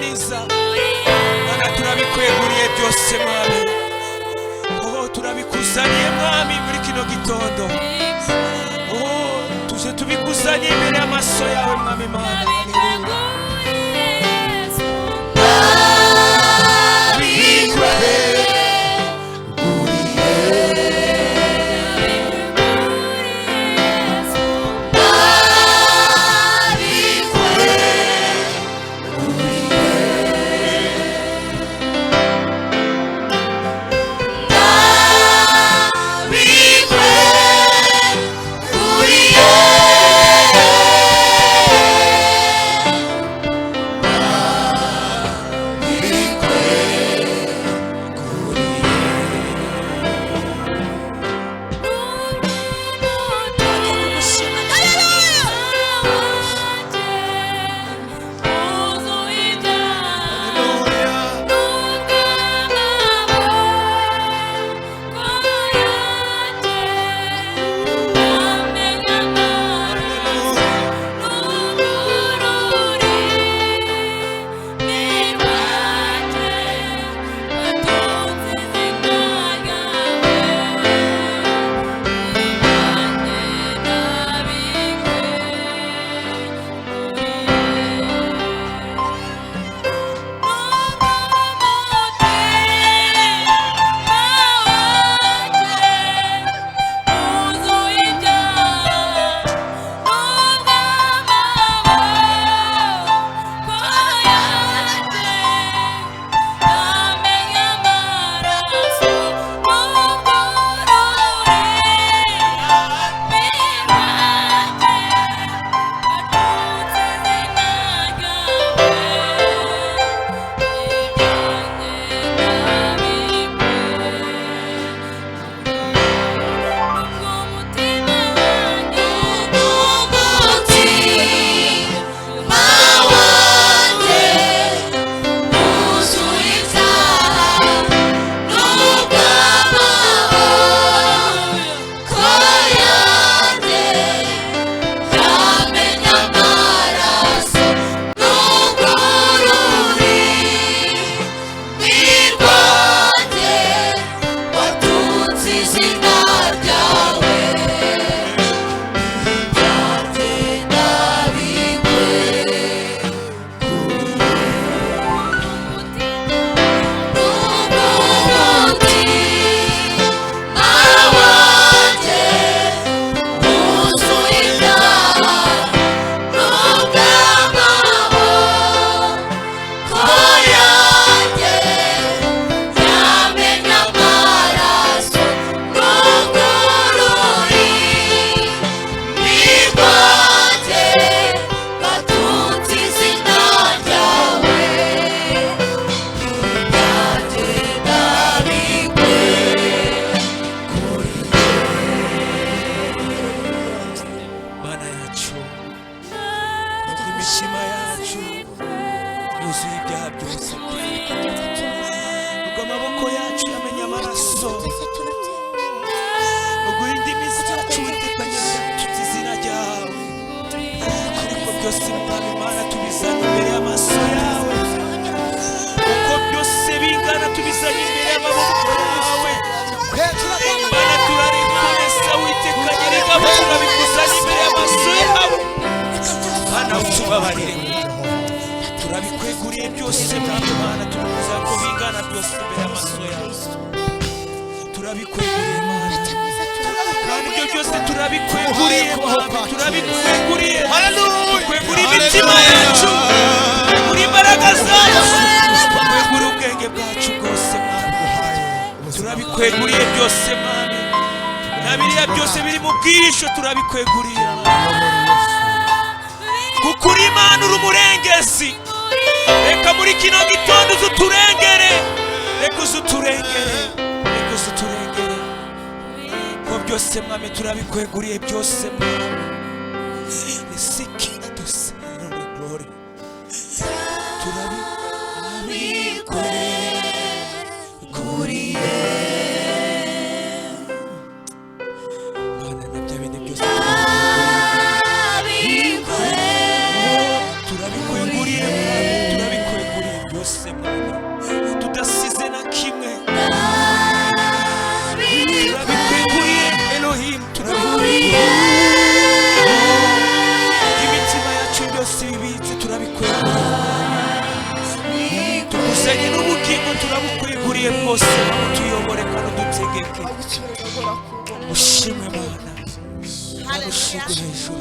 kunaniza Mana turabikweguriye byose mwami turabikuzaniye mwami muri kino gitondo tuje tubikuzaniye imbere y'amaso yawe mwami Mana turabikweguriye byose mwami Mana tukuza ko bingana byose imbere y'amaso yawe turabikweguriye Mana kandi ibyo byose turabikweguriye Mana turabikweguriye tweguriye imitima yacu tweguriye imbaraga zacu tweguriye ubwenge bwacu bwose Mana turabikweguriye byose Mana na biriya byose biri mu bwisho turabikweguriye kuko uri Imana uri umurengezi reka muri kino gitondo uzuturengere reka uzuturengere ko byose mwami turabikweguriye byose mwami isikira dose none glory turabikweguriye turabikweguriye utegeke ushimwe mana ushyirwe hejuru